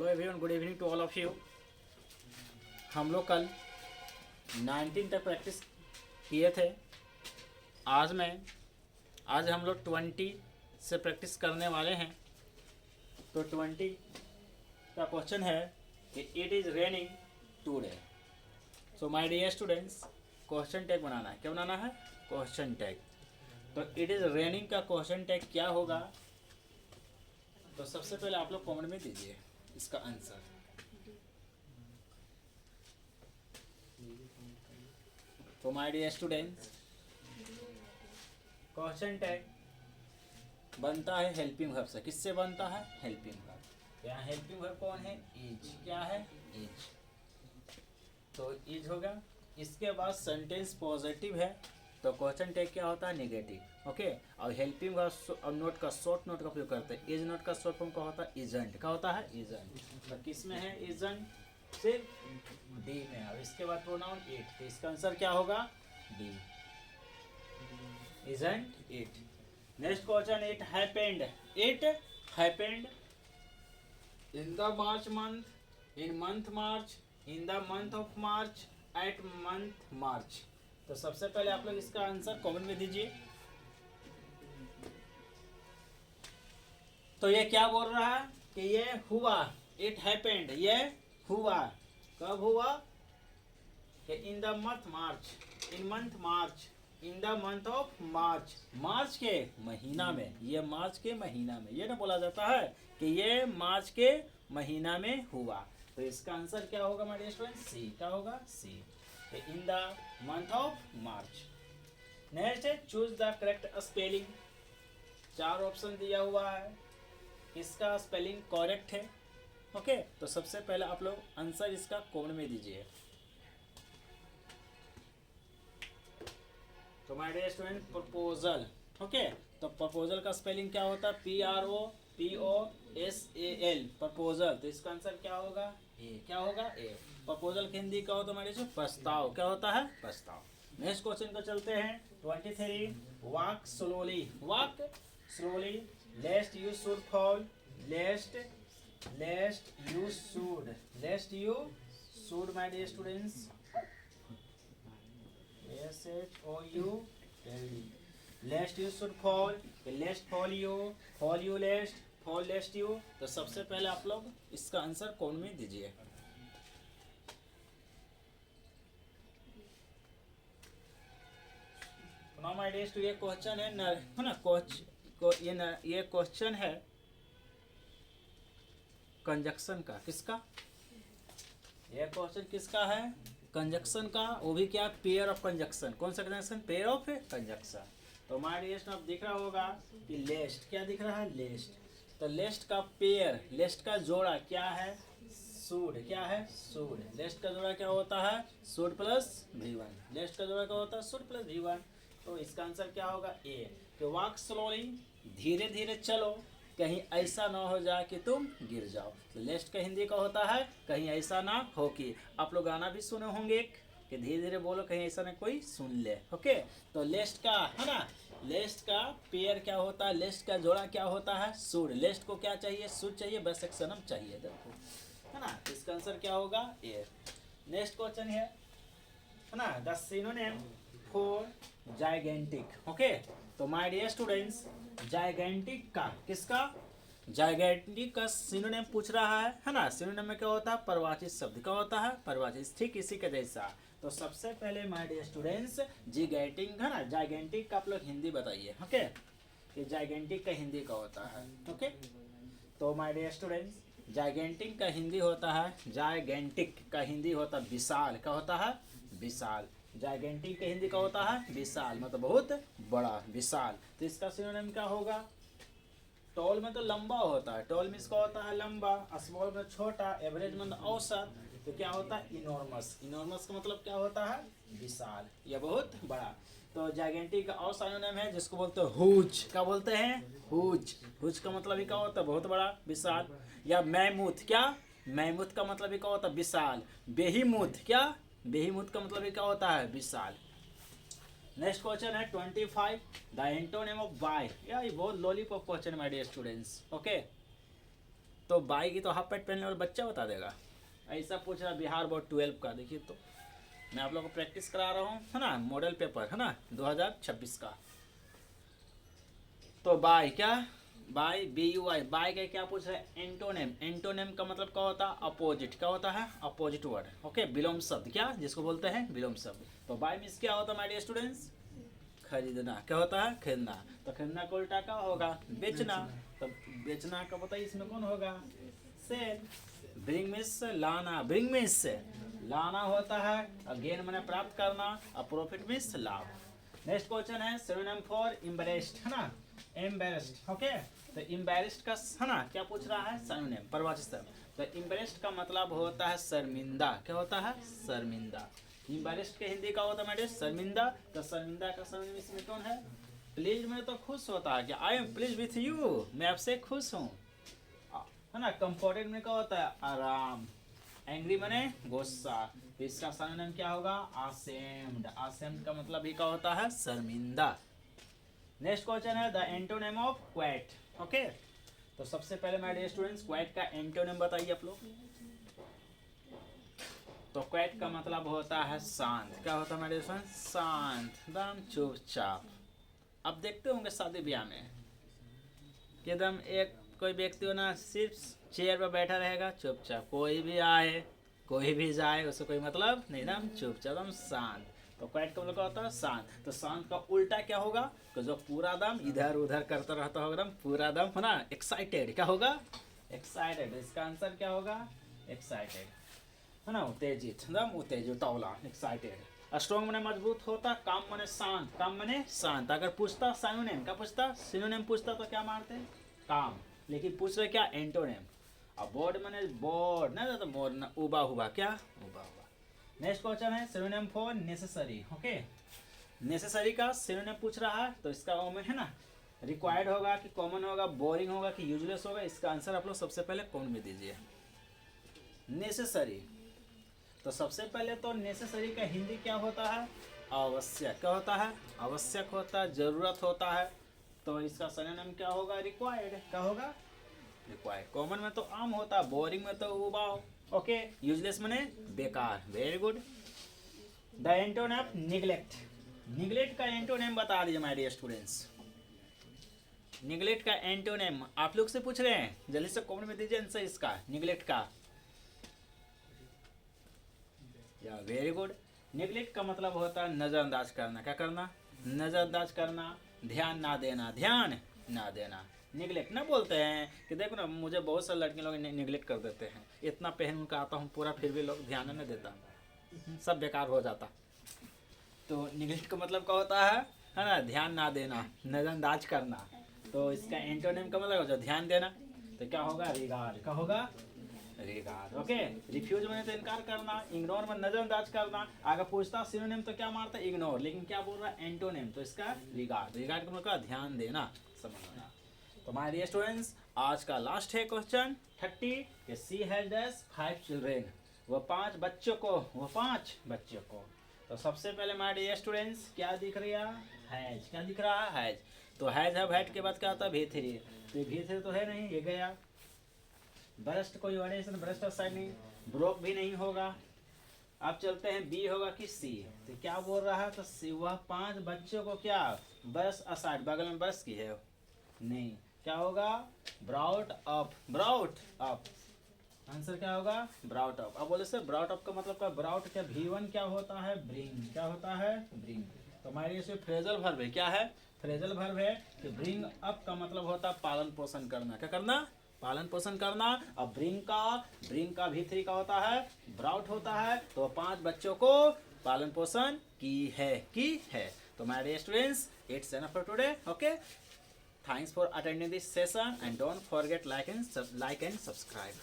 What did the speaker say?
Everyone, good evening to all of you. हम लोग कल 19 तक प्रैक्टिस किए थे। आज हम लोग 20 से प्रैक्टिस करने वाले हैं। तो 20 का क्वेश्चन है कि it is raining today. So my dear students, question tag बनाना है। क्या बनाना है? Question tag. तो इट इज़ रेनिंग का क्वेश्चन टैग क्या होगा? तो सबसे पहले आप लोग कमेंट में दीजिए इसका आंसर। तो my dear students, question tag बनता है हेल्पिंग वर्ब से। किससे बनता है? Helping verb. यहाँ हेल्पिंग वर्ब कौन है? इज। क्या है? इज। तो इज होगा। इसके बाद सेंटेंस पॉजिटिव है तो क्वेश्चन टैग क्या होता है? नेगेटिव। ओके। और हेल्पिंग वर्ब नोट का शॉर्ट नोट का उपयोग करते हैं। इज नोट का शॉर्ट फॉर्म क्या होता है? इजंट। क्या होता है? इजंट। तो किस में है इजंट? सिर्फ डी में। और इसके बाद प्रोनाउन इट। तो इसका आंसर क्या होगा? D. Isn't it. Next question, it happened. It happened in the March month, in month March, in the month of March, at month March. तो सबसे पहले आप लोग इसका आंसर कमेंट में दीजिए। तो ये क्या बोल रहा है कि ये हुआ। इट हैपेंड, ये हुआ। कब हुआ? कि in the month March, in month March, in the month of March. मार्च के महीना में। ये मार्च के महीना में, ये ना बोला जाता है कि ये मार्च के महीना में हुआ। तो इसका आंसर क्या होगा माय डियर स्टूडेंट? सी। क्या होगा? C. In the month of March. Next है choose the correct spelling. 4 option दिया हुआ है, इसका स्पेलिंग करेक्ट है। ओके। तो सबसे पहले आप लोग आंसर इसका कमेंट में दीजिए। तो my dear student, proposal. Okay. तो प्रपोजल का स्पेलिंग क्या होता है? PROPOSAL। प्रपोजल। तो इसका आंसर क्या होगा? ए। क्या होगा? ए। प्रपोजल की हिंदी क्या होता है माय डियर? प्रस्ताव। क्या होता है? प्रस्ताव। नेक्स्ट क्वेश्चन को चलते हैं। 23, walk slowly. Walk slowly, lest you should fall. Lest you should, lest you should my dear students, SHOULD। Lest you should fall, lest fall you lest, fall lest you. तो सबसे पहले आप लोग इसका answer कौन में दीजिए। नाउ माय डियर स्टूडेंट, ये क्वेश्चन है ना, ये क्वेश्चन है कंजक्शन का। किसका? ये क्वेश्चन किसका है? कंजक्शन का। वो भी क्या? Pair of conjunction. कौन सा कंजक्शन? Pair of conjunction. तो हमारे लिस्ट में आप दिख रहा होगा कि लेस्ट। क्या दिख रहा है? लेस्ट। तो लेस्ट का पेयर, लेस्ट का जोड़ा क्या है? सूड। क्या है? सूड। लेस्ट का जोड़ा क्या होता है? सूड प्लस V1। लेस्ट का जोड़ा क्या होता है? सूड प्लस V1। तो इसका आंसर क्या होगा? ए। कि वॉक स्लोली, धीरे धीरे चलो, कहीं ऐसा ना हो जाए कि तुम गिर जाओ। तो लेस्ट का हिंदी का होता है कहीं ऐसा ना हो कि। आप लोग गाना भी सुने होंगे एक, कि धीरे धीरे बोलो कहीं ऐसा ना कोई सुन ले। ओके। तो लेस्ट का है ना, लेस्ट का पेयर क्या होता है? लेस्ट का जोड़ा क्या होता है? सूड। लेस्ट को क्या चाहिए? सूड चाहिए, बस एक सनम चाहिए, देखो, है ना। इसका आंसर क्या होगा? ए। नेक्स्ट क्वेश्चन है ना, the synonym for gigantic. Okay. तो माय डियर स्टूडेंट्स, जाइगेंटिक का, किसका? जाइगेंटिक का सिनोनिम पूछ रहा है ना। सिनोनिम में क्या होता है? परवाचित शब्द। क्या होता है? परवाचित। ठीक इसी के जैसा। तो सबसे पहले माय डियर स्टूडेंट्स, जाइगेंटिक है ना, जाइगेंटिक का आप लोग हिंदी बताइए। ओके। कि जाइगेंटिक का हिंदी का होता है। ओके। तो माय डियर स्टूडेंट्स, जाइगेंटिक का हिंदी होता है, जाइगेंटिक का हिंदी होता है विशाल। क्या होता है? विशाल। जाइगेंटिक का हिंदी का होता है विशाल, मतलब बहुत बड़ा, विशाल। तो इसका सिनोनिम क्या होगा? टॉल में तो लंबा होता है, टॉल में इसका होता है लंबा। स्मॉल में छोटा, एवरेज में औसत। तो क्या होता है? इनॉर्मस। इनॉर्मस का मतलब क्या होता है? विशाल या बहुत बड़ा। तो जाइगेंटिक का और सिनोनिम है जिसको बोलते हैं हुज। क्या बोलते हैं? हुज। हुज का मतलब ही क्या होता है? बहुत बड़ा, विशाल। या मैमूथ। क्या? मैमूथ का मतलब ही क्या होता है? विशाल। बेहीमूथ। क्या? बेहीमूथ का मतलब ही क्या होता है? विशाल। नेक्स्ट क्वेश्चन है 25, द एंटोनिम ऑफ बाय। या ये बहुत lollipop question my dear students. Okay. तो बाई की तो हाफ पैंट पहनने वाला बच्चा बता देगा। ऐसा पूछ रहा बिहार बोर्ड 12 का। देखिए तो मैं आप लोगों को प्रैक्टिस करा रहा हूँ, है ना, मॉडल पेपर, है ना, 2026 का। तो बाई क्या, बाई BUI, बाई का क्या पूछ रहा है, एंटोनेम। एंटोनेम का मतलब क्या होता है, अपोजिट। क्या होता है, अपोजिट वर्ड, ओके, विलोम शब्द, क्या जिसको बोलते हैं विलोम शब्द। तो बाई मीन्स क्या होता है माय डियर स्टूडेंट्स, खरीदना। क्या होता है, खरीदना। तो खरीदना का उल्टा क्या होगा, बेचना। तो बेचना का बताइए इसमें कौन होगा, सेल। ब्रिंग मीन्स लाना, ब्रिंग मीन्स लाना होता है, और गेन मैंने प्राप्त करना, और प्रॉफिट मीन्स लाभ। नेक्स्ट क्वेश्चन है सिनोनिम फॉर एम्बैरेस्ड, है ना, एम्बैरेस्ड, ओके। तो एम्बैरेस्ड का, है ना, क्या पूछ रहा है, सिनोनिम, परिभाषित शब्द। तो एम्बैरेस्ड का मतलब होता है शर्मिंदा। क्या होता है, शर्मिंदा। एम्बैरेस्ड के हिंदी का होता है मेरे शर्मिंदा। तो शर्मिंदा का सिनोनिम इसमें कौन है, प्लीज में तो खुश होता है, क्या I am please with you, मैं आपसे खुश हूँ, है ना। कंफर्टेड में क्या होता है, आराम। एंग्री मने गुस्सा। तो इसका सिनोनिम क्या होगा, असेम्ड। असेम्ड का मतलब ही क्या होता है, शर्मिंदा। नेक्स्ट क्वेश्चन है the antonym of quite, okay. तो सबसे पहले माय डियर स्टूडेंट्स क्वाइट का एंटोनिम बताइए आप लोग। तो क्वाइट का मतलब होता है शांत। क्या होता है माय डियर स्टूडेंट्स, शांत, एकदम चुपचाप। अब देखते होंगे शादी ब्याह में कि एकदम एक कोई व्यक्ति हो ना, सिर्फ चेयर पर बैठा रहेगा चुपचाप, कोई भी आए कोई भी जाए उससे कोई मतलब नहीं, एकदम चुपचाप, एकदम शांत। तो क्वाइट का मतलब क्या होता है, शांत। तो शांत का उल्टा क्या होगा, कि जो पूरा दम इधर उधर करता रहता होगा, एकदम पूरा दम, है ना, एक्साइटेड। क्या होगा, एक्साइटेड। इसका आंसर क्या होगा, एक्साइटेड, है ना, उत्तेजित, एकदम उत्तेजित, उतावला, एक्साइटेड। स्ट्रॉन्ग मने मजबूत होता, काम मने शांत, काम मने शांत। अगर पूछता सिनोनिम, क्या पूछता, सिनोनिम पूछता तो क्या मारते, काम। लेकिन पूछ रहे क्या, एंटोनिम। अब बोर्ड मने बोर्ड ना, तो बोर्ड ना, उबा हुआ, क्या उबा हुआ। नेक्स्ट क्वेश्चन है synonym for necessary, okay. Necessary का सिनोनिम पूछ रहा है, तो इसका वो में है ना, रिक्वायर्ड होगा कि कॉमन होगा, बोरिंग होगा कि यूजलेस होगा। इसका आंसर आप लोग सबसे पहले कौन में दीजिए, नेसेसरी। तो सबसे पहले तो नेसेसरी का हिंदी क्या होता है, आवश्यक। क्या होता है, आवश्यक होता है, जरूरत होता है। तो इसका सिनोनिम क्या होगा, रिक्वायर्ड। क्या होगा, रिक्वायर्ड। कॉमन में तो आम होता है, बोरिंग में तो उबाऊ, ओके। यूजलेस में बेकार, very good. The antonym of neglect. Neglect का एंटोनिम बता दीजिए माय डियर स्टूडेंट्स। निग्लेक्ट का एंटोनिम आप लोग से पूछ रहे हैं, जल्दी से कॉमेंट में दीजिए आंसर इसका, निग्लेक्ट का। या वेरी गुड। निग्लेक्ट का मतलब होता है नजरअंदाज करना। क्या करना, नजरअंदाज करना, ध्यान ना देना, ध्यान ना देना। निगलेक्ट ना बोलते हैं कि देखो ना, मुझे बहुत सारे लड़के लोग निगलेक्ट कर देते हैं, इतना पहन उनका आता हूँ पूरा, फिर भी लोग ध्यान नहीं देता, सब बेकार हो जाता। तो निगलेक्ट का मतलब क्या होता है ना, ध्यान ना देना, नजरअंदाज करना। तो इसका एंटोनिम का मतलब जो ध्यान देना, तो क्या होगा, रिगार्ड। क्या होगा, रिगार्ड, ओके। रिफ्यूज में तो इनकार करना, इग्नोर में नजरअंदाज करना। अगर पूछता सिनोनिम तो क्या मारता, इग्नोर। लेकिन क्या बोल रहा है, एंटोनिम, तो इसका रिगार्ड। रिगार्ड का मतलब ध्यान देना, समझना। तो माय डियर स्टूडेंट्स आज का लास्ट है क्वेश्चन 30 कि सी हैज 5 चिल्ड्रेन, वो 5 बच्चों को, वो 5 बच्चों को। तो सबसे पहले माय डियर स्टूडेंट्स क्या दिख रहा है, हैज। क्या दिख रहा है, हैज। तो हैज है, हैड के बाद क्या आता है, V3। तो V3 तो है नहीं, ये गया। ब्रस्ट कोई ऑडिशन, ब्रस्ट साइड नहीं, ब्रोक भी नहीं होगा। अब चलते हैं बी होगा कि सी। तो क्या बोल रहा है, तो सी, वह 5 बच्चों को क्या, ब्रश असाइड, बगल में ब्रश की है नहीं, क्या होगा, brought up, brought up. Answer क्या होगा, ब्राउट अप। अब बोले सर ब्राउट अप का मतलब क्या, ब्राउट क्या, V1 क्या होता है, ब्रिंग। क्या होता है, ब्रिंग। तो हमारे इसमें फ्रेजल वर्ब है, क्या है, फ्रेजल वर्ब है कि ब्रिंग अप का मतलब होता है पालन पोषण करना। क्या करना, पालन पोषण करना। अब ब्रिंग का V3 का होता है, ब्राउट होता है। तो 5 बच्चों को पालन पोषण की है। तो my dear students it's enough for today, okay. Thanks for attending this session and don't forget like and subscribe.